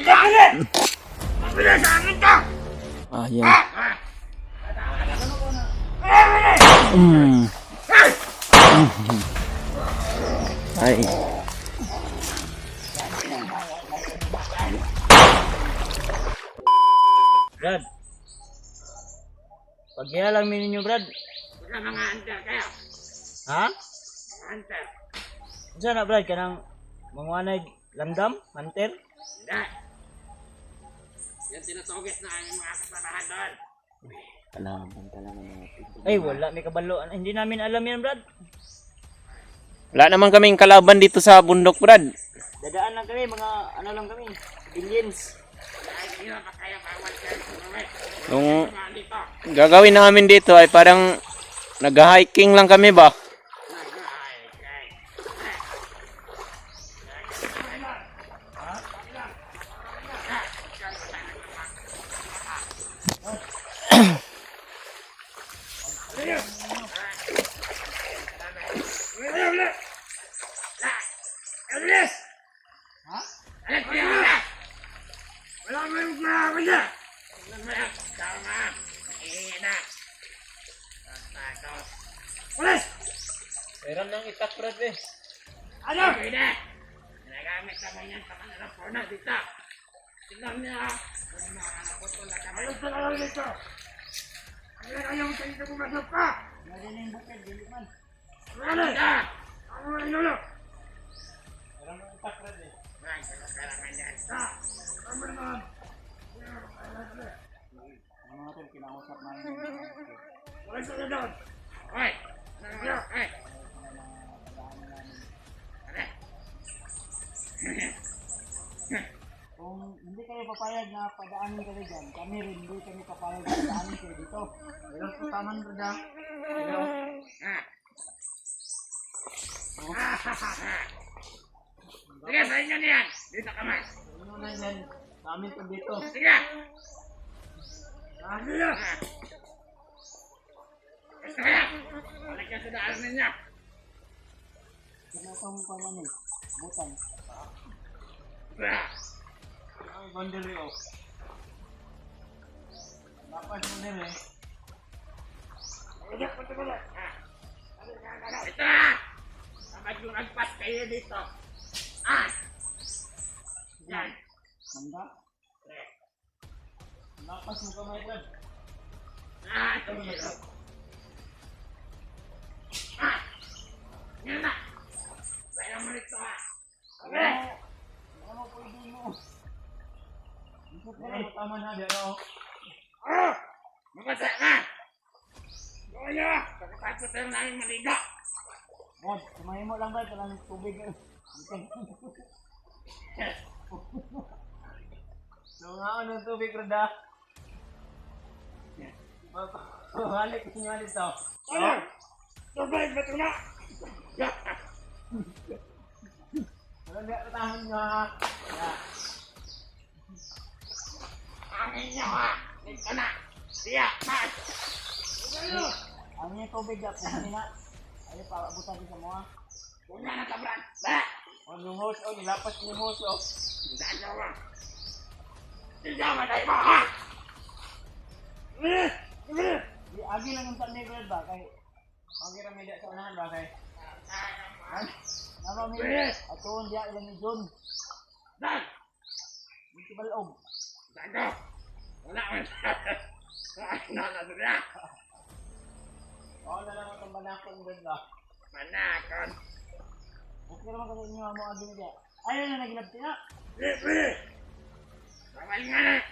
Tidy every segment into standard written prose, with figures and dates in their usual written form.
Yan. Ay. Brad. Pagkaya lang ninyo, Brad. Baka mga hunter kayo. Ha? Hunter. Saan na, Brad? Kanang manguanay landam? Hunter? Hindi. Yan tinatugis na ang mga kasamahan doon. Kalaban talaga natin. Ay, wala. May kabalo. Hindi namin alam yan, Brad. Wala naman kaming kalaban dito sa bundok, Brad. Dadaan lang kami. Mga ano lang kami. Billions. Dahil hindi pa kayo bawal kayo sumawit. Yung Mga dito. gagawin namin dito ay parang nag-hiking lang kami ba? Ay, ay. Alis! Ha? Alis niya! Wala mo yung ginawa niya! Wala mo yung tama! Iingin na! Tapos! Alis! Meron ng itak, Brad, eh. Ano? Pwede! Ginagamit naman yan sa kanila po na dito! Tingnan niya! Kung makakaputol na kami! Ayos na lang dito! Ano ayaw mo kayo pumasok ka? Meron yung bukid, dili man. Ano na? Ano na inulo? Meron ng itak, Brad, eh. Ay, kailangan yan! Ano naman? Ang mga tol, kinausap namin. Walang sa doon! Hoy! Ano? Ay! Kung hindi kayo papayag na padaanin kayo dyan, kami rin hindi kami papayag na padaanin kayo dito. Meron po taman, Brad, ah. Sige, sa inyo na yan! Dito ka man! Ano na yan? Namin to dito. Sige! Sabi na! Basta kaya! Balik ka sa daan ninyo! Sinasang pa man eh. Butan. Bah! Ang boundary, oh. Dapat mo din, eh. Ito na! Kapag yung nagpas kayo dito! Ah! Yan! Manda? Lapas mo kamay, Brad. Ah! Ito dito! Ah! Yan na! Bayan mo nito ha! Okay! Ano mo pwede mo? Isip ko lang tama na, pero... Oh! Magkasa ka! Gawin nyo! Pagkatapos tayo namin maligo! Brad, kumain mo lang, Brad. Walang tubig. So nga, anong tubig, Brad, ah? Halik ko nga dito. Ano? Tubig! Ba't na? Walang taman nyo, ha? Yeah. Angin nyo ha! Dito na! Siya! Mas! Ano? Ano yung tubig, ah? Kumain na. Ayaw pa, abutan din sa mga. Huwag na natablan! Ba! O, yung hose, o, nilapas yung hose, o. Saan nyo ba? Hindi ka matay mo ha! Di, agi lang yung tanay, Brad, ba? Kay, agi lang may sa unahan, ba? Kay, nama may, atoon diya ilang ni John. Dan! Hindi balog. Saan ko? Wala ko yun! Nakasod na! Oo na lang itong manakon, Brad, ba? Manakon! Okay naman kasi inyo mo agi na diya. Ayaw na nagilabti na. Libre! Sabay nga na!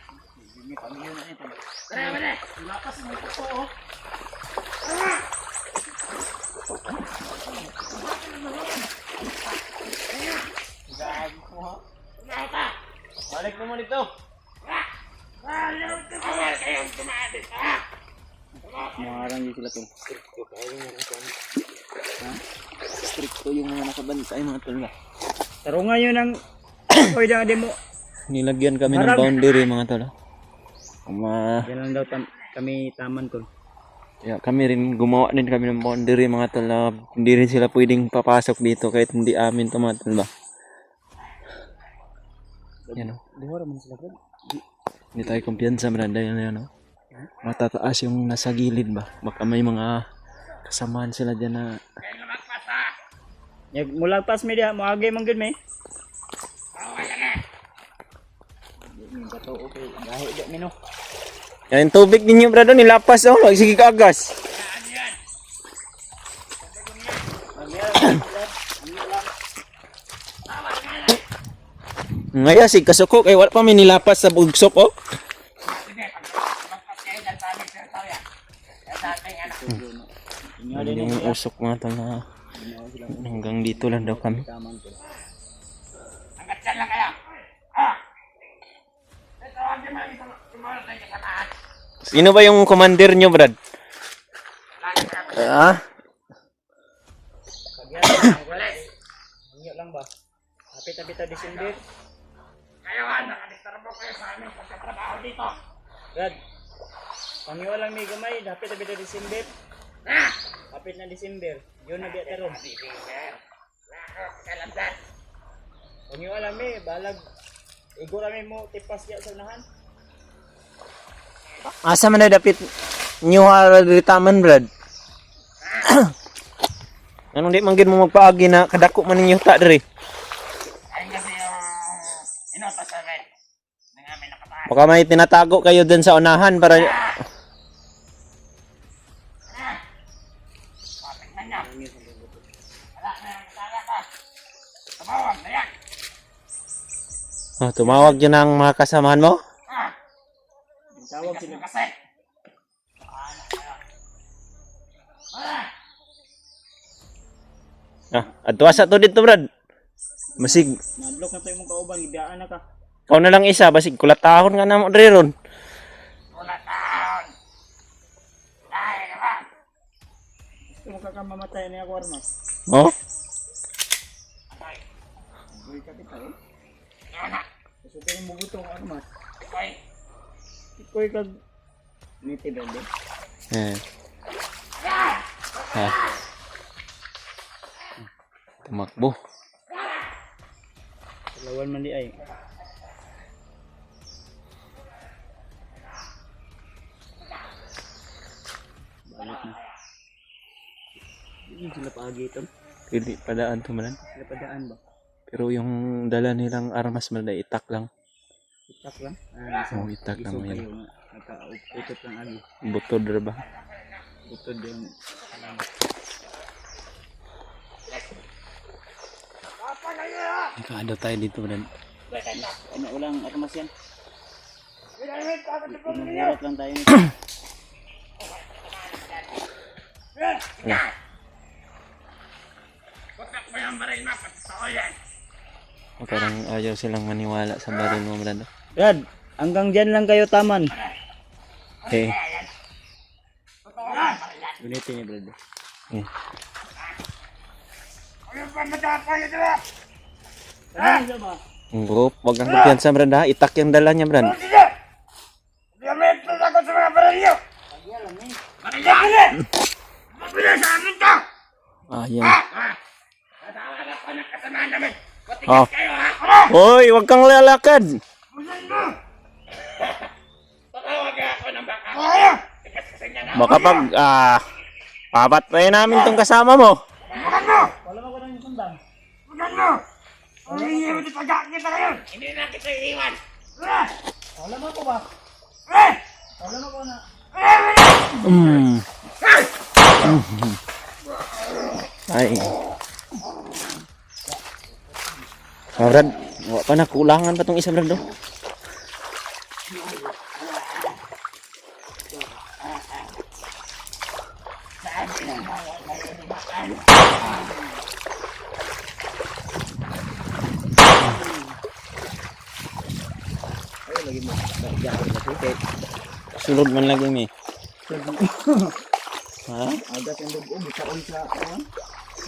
Hindi pa niyo na ito. Tara ba na? Lakas mo ito po, oh. Tara! Gagi ko, ha? Tara ka! Balik mo dito. Tara! Ayaw ito! Awal kayong tumaadit ha! Marang din sila tol. Stricto yung mga nakabantay mga tol ba. Tarungan yun ang pwede ang mo. Nilagyan kami ng boundary mga tol. Yan lang daw kami taman tol. Yeah, kami rin gumawa din kami ng boundary mga tol na hindi rin sila pwedeng papasok dito kahit hindi amin to mga tol ba. Yan o. Buhara man sila Brad. Hindi tayo kumpiyansa Brad. Dahil yan o. Matataas yung nasa gilid ba? Baka may mga kasamaan sila dyan na... Mula pas media mo agay man gud may. Okay, gahi di mino. Yan yung tubig ninyo Brad o. Nilapas o. Sige kagas. Ngaya si kasuko kay wala pa may nilapas sa bugsok o. Yung usok nga ito na hanggang dito lang daw kami. Hanggat dyan lang kayo. Ito, huwag naman sumunod tayo sa lahat. Sino ba yung commander nyo Brad? Ah? Inyo lang ba? Hapit-hapit ta December. Kayo nakadisturbo kayo sa aming pagkatrabaho dito. Brad. Pangyo lang may gamay, hapit-hapit ta December. Ha? Hapit na December. Yun na biya karon. Kailan dyan? Pangyo lang may balag igo rami mo tipas diya sa unahan. Asa man na dapit nyo ritaman Brad? Anong di man gid mo magpaagi na kadako man ninyo ta diri? Ayun kasi yung inutos sa amin. Nang amin nakataan. Baka may tinatago kayo dun sa unahan para Tingnan niyo. Wala na yung kasala ka. Tumawag na yan. tumawag yun ang mga kasamahan mo? Tawag sila. Kasi. Adto asa to dito Brad. Masig Na-block na to imong kauban, gibiyaan na ka. ikaw na lang isa basig kulatahon nga namo diri ron. Wala taon. Dahil naman. Gusto mo ka mamatay niya ako armas. Oh? Uy, kapit tayo. Yan na. Gusto ko yung bugutong armas. Ikoy. Ikoy kag niti bende. Eh. Ha. Tumakbo. Lawan man di ay. Balik na. Hindi sila paagi ito. Hindi padaan to man. Sila padaan ba? Pero yung dala nilang armas man na itak lang. Itak lang. Oh, itak lang Isog yun. kayo nga. Naka-utot lang agi. Butod ra ba? Utod yung... Nakaado tayo dito Brad. Ano ulang armas yan? Pinahirat lang tayo nito. Pagkat mo yung baril na, patotoo yan. Parang ayaw silang maniwala sa baril mo Brad. Brad, hanggang dyan lang kayo taman. Okay. Ulitin niya Brad. Eh. Ano ba matapay ito ba? Ano ba? Group, wag kang kumpiyansa Brad ha. Itak yung dala niya Brad. Sige! Gamit na ako sa mga baril niyo! Baril niyo! Mabila sa amin to! Ah, yan. Tatawag ako ng kasamaan namin! Oh. Patigas kayo ha! Hoy, wag kang lalakad. Busan mo! Tatawag ako ng baka! Kaya! Tigas kasi niya na! Baka pag papatayin namin tong kasama mo. Bukan mo! Wala mo ko nang sundan. Bukan mo! Ang hindi mo tagaan kita ngayon! Hindi na kita iiwan! Wala mo ko ba? Eh! Wala mo ko na. Ay. Brad, wala pa na kulangan pa tong isa Brad do. Ay, lagi mo. Jahat na tiket. Sulod man lagi mi. Ha? Agad ang dugo, bitaon sa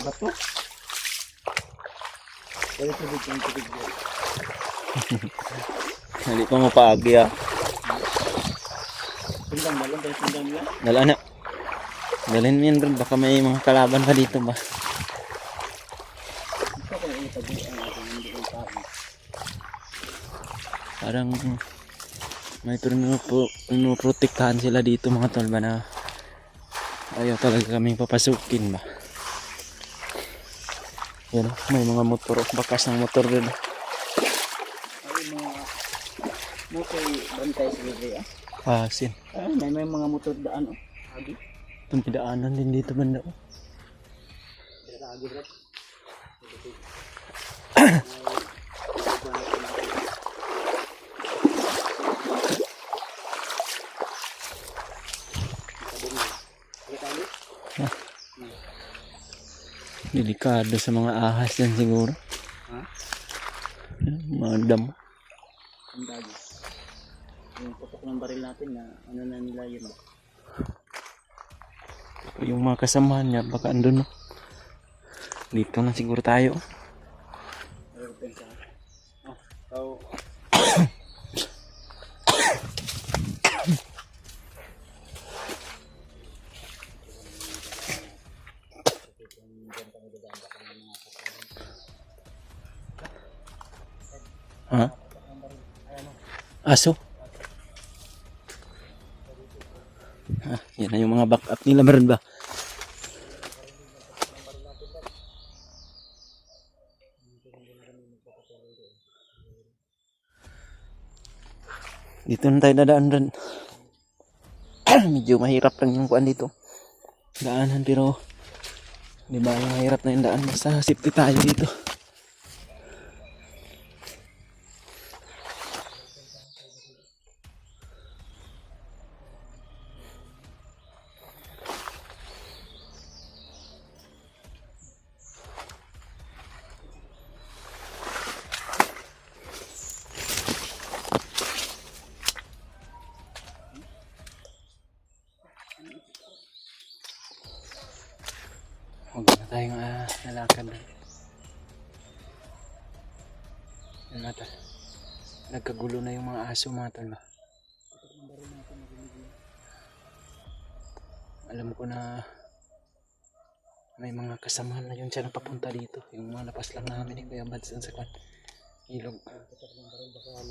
bato. Kaya tubig ang tubig. Hindi pa mapaagi ah. Sundang balon tayo sundang nila. Dala na. Dalhin mo yan Brad, baka may mga kalaban pa dito ba. Ito ko na itabi ang ating hindi ang tao. Parang may pinoprotektahan sila dito mga tol ba na ayaw talaga kaming papasukin ba. Yan, may mga motor, bakas ng motor din. Ay, mga kay bantay sa libre Pasin. Ay, may mga motor daan Agi. Itong pidaanan din dito banda. Agi bro. Delikado sa mga ahas yan siguro. Ha? Mga damo. Ang dagi. Yung putok ng baril natin na ano na nila yun. Yung mga kasamahan niya baka andun no. Dito na siguro tayo. So, Ha? Aso? Yan na yung mga backup nila meron ba? Dito na tayo dadaan rin. Medyo mahirap lang yung kuan dito. Daanan pero di ba mahirap na yung daan. Basta safety tayo dito. Huwag na tayong nalakad. Yan mga tol. Nagkagulo na yung mga aso mga tol ba? Alam ko na may mga kasamahan na yun siya na papunta dito. Yung mga lapas lang namin yung Kuya Bads sa kwan. Ilog. baka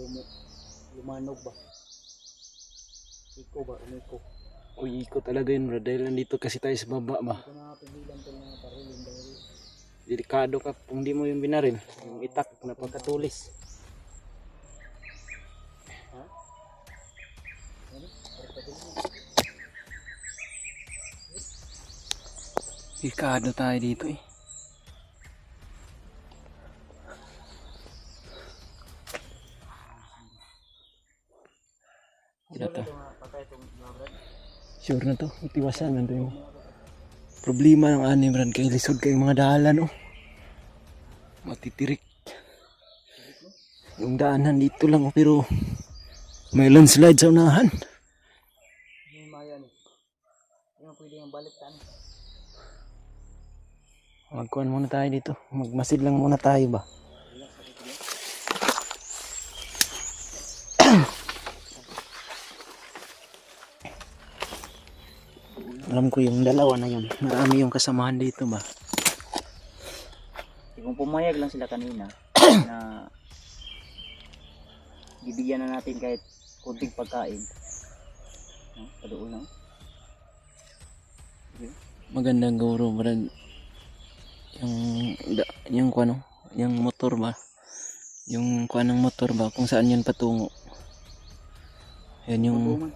lumanog ba? Iko ba? Umiko. Uy, iko talaga yun bro. Dahil nandito kasi tayo sa baba ba? Ito na pigilan ko mga baril yung dahil. Delikado ka kung di mo yung binaril. Yung itak na pagkatulis. Ha? Ano? Delikado tayo dito eh. Ito. Patay itong mga brad. Sure na to. Itiwasan man to yung problema ng ani brad kay lisod kay mga dalan oh. Matitirik. Yung daanan dito lang oh, pero may landslide sa unahan. Yung maya ni. Yung pwede yung balikan. Magkuhan muna tayo dito. Magmasid lang muna tayo ba? Alam ko yung dalawa na yun. Marami yung kasamahan dito ba? Kung pumayag lang sila kanina na bibigyan na natin kahit kunting pagkain. No? Padoon lang. Magandang guro brad. Yung kuano, yung motor ba? Yung kuanang motor ba kung saan yun patungo. Yan yung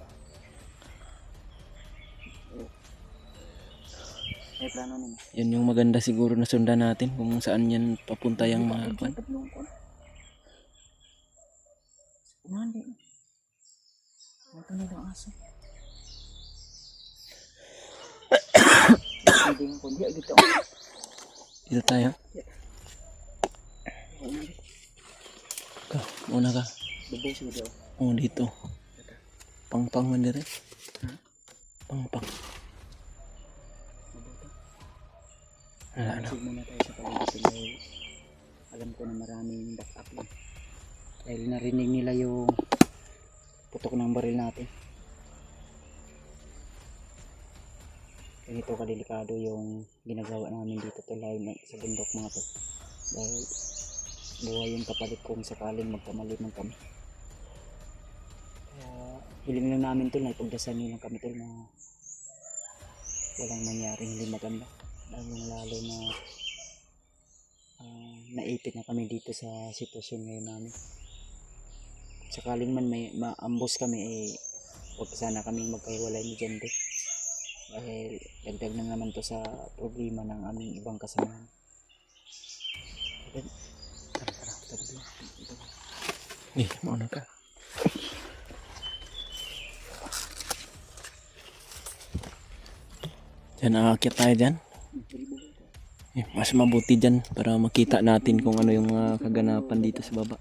may plano nila. yan yung maganda siguro na sundan natin kung saan yan papunta yung mga kuan. Mandi. Ito na daw aso. Hindi yung kundi agad ako. Dito tayo. Ka, muna ka. Babaw siya daw. Oh, dito. Pang-pang man dire. Pang-pang. Wala na. Magsig muna tayo sa paligid dahil alam ko na maraming backup lang. Dahil narinig nila yung putok ng baril natin. Ganito kadelikado yung ginagawa namin dito to live sa bundok mga to. Dahil buhay yung kapalit kung sakaling magkamali man kami. Hiling lang namin tol na ipagdasal nyo lang kami tol na walang mangyaring hindi maganda. Lalo na naipit na kami dito sa sitwasyon ngayon namin. Sakaling man may maambos kami huwag sana kaming magkahiwalay ni Jende. Dahil dagdag na naman to sa problema ng aming ibang kasamahan. Tara. Mauna ka. Diyan, aakyat tayo dyan. Mas mabuti dyan para makita natin kung ano yung mga kaganapan dito sa baba.